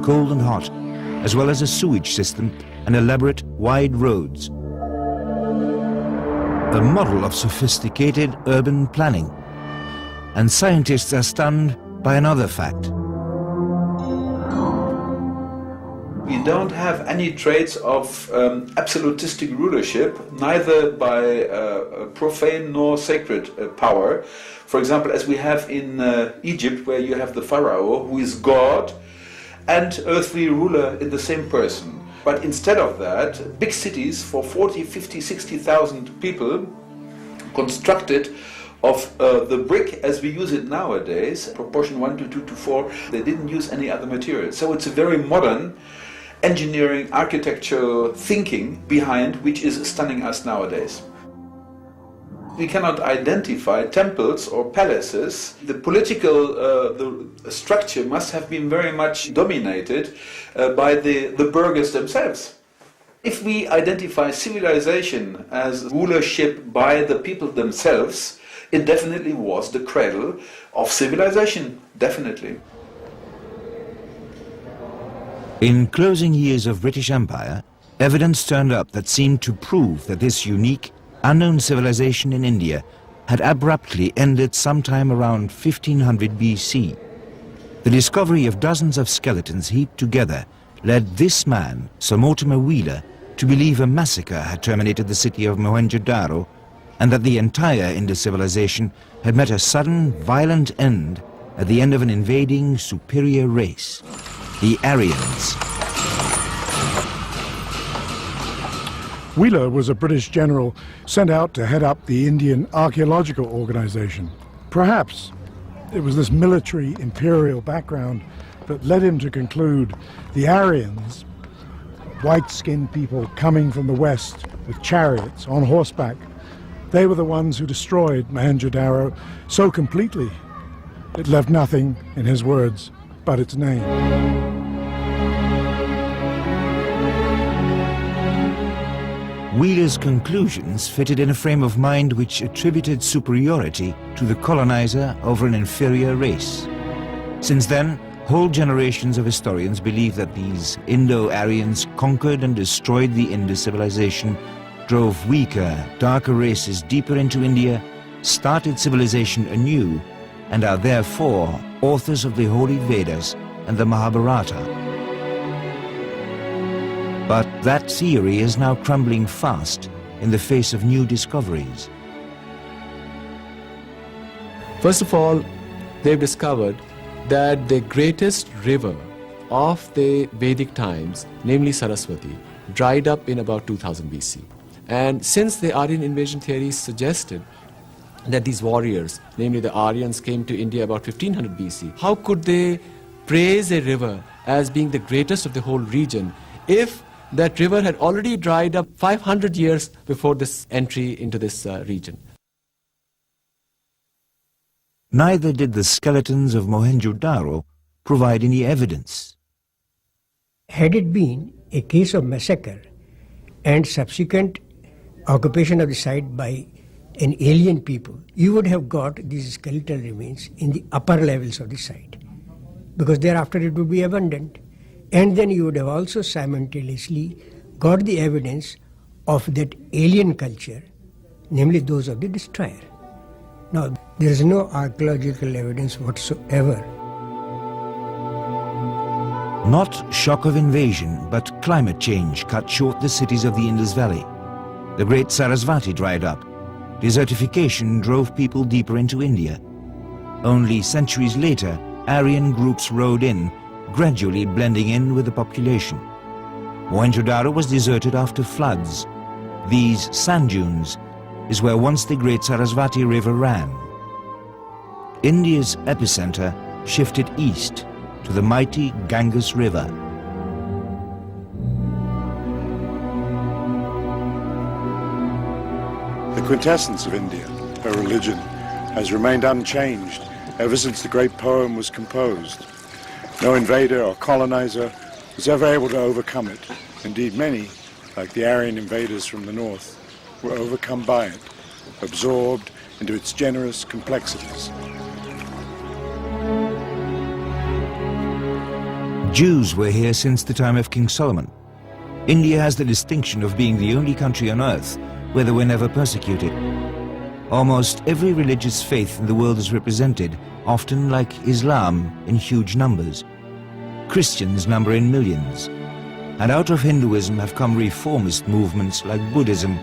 cold and hot, as well as a sewage system and elaborate, wide roads. A model of sophisticated urban planning. And scientists are stunned by another fact. We don't have any traits of absolutistic rulership, neither by profane nor sacred power. For example, as we have in Egypt, where you have the pharaoh, who is God and earthly ruler in the same person. But instead of that, big cities for 40, 50, 60,000 people, constructed of the brick as we use it nowadays, proportion 1 to 2 to 4, they didn't use any other material. So it's a very modern engineering, architecture thinking behind, which is stunning us nowadays. We cannot identify temples or palaces. The political the structure must have been very much dominated by the burghers themselves. If we identify civilization as rulership by the people themselves, it definitely was the cradle of civilization, definitely. In closing years of British Empire, evidence turned up that seemed to prove that this unique, unknown civilization in India had abruptly ended sometime around 1500 BC. The discovery of dozens of skeletons heaped together led this man, Sir Mortimer Wheeler, to believe a massacre had terminated the city of Mohenjo-daro and that the entire Indus civilization had met a sudden, violent end at the end of an invading superior race, the Aryans. Wheeler was a British general sent out to head up the Indian Archaeological Organization. Perhaps it was this military imperial background that led him to conclude the Aryans, white-skinned people coming from the west with chariots on horseback, they were the ones who destroyed Mohenjo-daro so completely it left nothing, in his words, but its name. Wheeler's conclusions fitted in a frame of mind which attributed superiority to the colonizer over an inferior race. Since then, whole generations of historians believe that these Indo-Aryans conquered and destroyed the Indus civilization, drove weaker, darker races deeper into India, started civilization anew, and are therefore authors of the Holy Vedas and the Mahabharata. But that theory is now crumbling fast in the face of new discoveries. First of all, they've discovered that the greatest river of the Vedic times, namely Saraswati, dried up in about 2000 BC. And since the Aryan invasion theories suggested that these warriors, namely the Aryans, came to India about 1500 BC, how could they praise a river as being the greatest of the whole region if that river had already dried up 500 years before this entry into this region? Neither did the skeletons of Mohenjo-daro provide any evidence. Had it been a case of massacre and subsequent occupation of the site by an alien people, you would have got these skeletal remains in the upper levels of the site, because thereafter it would be abundant. And then you would have also simultaneously got the evidence of that alien culture, namely those of the destroyer. Now, there is no archaeological evidence whatsoever. Not shock of invasion, but climate change cut short the cities of the Indus Valley. The great Sarasvati dried up. Desertification drove people deeper into India. Only centuries later, Aryan groups rode in, gradually blending in with the population. Mohenjo-daro was deserted after floods. These sand dunes is where once the great Sarasvati river ran. India's epicenter shifted east to the mighty Ganges River. The quintessence of India, her religion, has remained unchanged ever since the great poem was composed. No invader or colonizer was ever able to overcome it. Indeed, many, like the Aryan invaders from the north, were overcome by it, absorbed into its generous complexities. Jews were here since the time of King Solomon. India has the distinction of being the only country on earth where they were never persecuted. Almost every religious faith in the world is represented, often like Islam, in huge numbers. Christians number in millions. And out of Hinduism have come reformist movements like Buddhism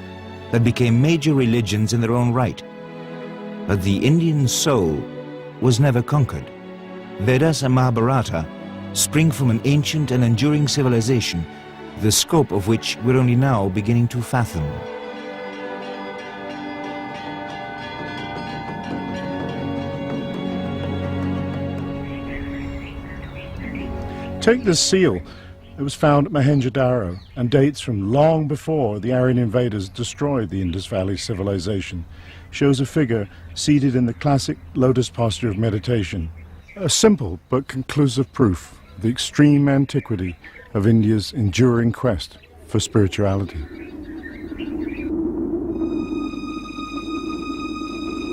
that became major religions in their own right. But the Indian soul was never conquered. Vedas and Mahabharata spring from an ancient and enduring civilization, the scope of which we're only now beginning to fathom. Take this seal. It was found at Mohenjo-daro and dates from long before the Aryan invaders destroyed the Indus Valley civilization. Shows a figure seated in the classic lotus posture of meditation. A simple but conclusive proof of the extreme antiquity of India's enduring quest for spirituality.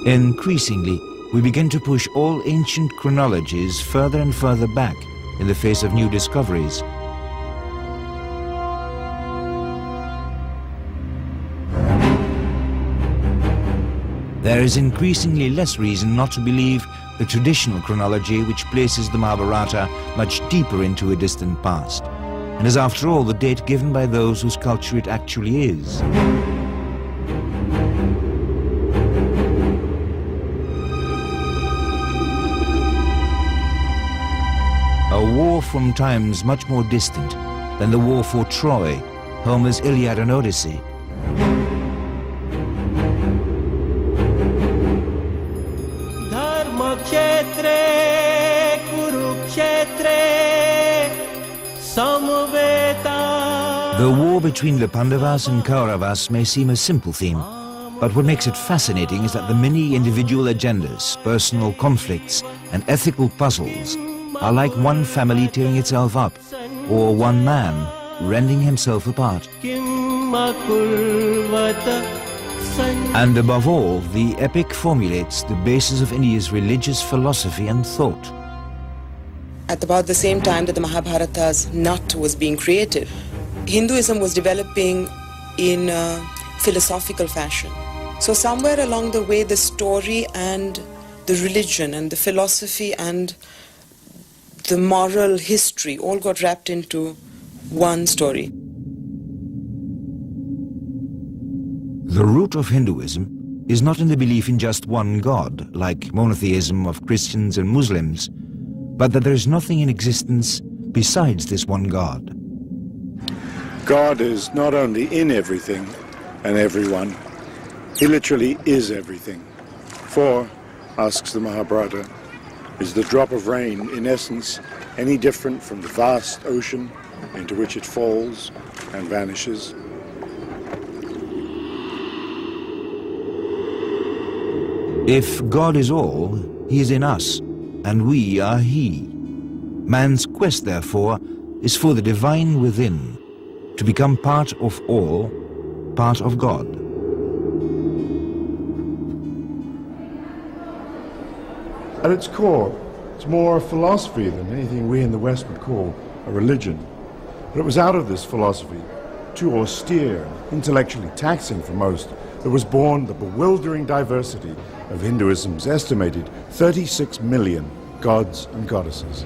Increasingly, we begin to push all ancient chronologies further and further back in the face of new discoveries. There is increasingly less reason not to believe the traditional chronology which places the Mahabharata much deeper into a distant past, and is after all the date given by those whose culture it actually is. A war from times much more distant than the war for Troy, Homer's Iliad and Odyssey. The war between the Pandavas and Kauravas may seem a simple theme, but what makes it fascinating is that the many individual agendas, personal conflicts, and ethical puzzles are like one family tearing itself up, or one man rending himself apart. And above all, the epic formulates the basis of India's religious philosophy and thought. At about the same time that the Mahabharata's nut was being created, Hinduism was developing in a philosophical fashion. So somewhere along the way, the story and the religion and the philosophy and the moral history all got wrapped into one story. The root of Hinduism is not in the belief in just one God, like monotheism of Christians and Muslims, but that there is nothing in existence besides this one God. God is not only in everything and everyone, he literally is everything. For, asks the Mahabharata, is the drop of rain in essence any different from the vast ocean into which it falls and vanishes? If God is all, he is in us, and we are he. Man's quest, therefore, is for the divine within, to become part of all, part of God. At its core, it's more a philosophy than anything we in the West would call a religion. But it was out of this philosophy, too austere, intellectually taxing for most, that was born the bewildering diversity of Hinduism's estimated 36 million gods and goddesses.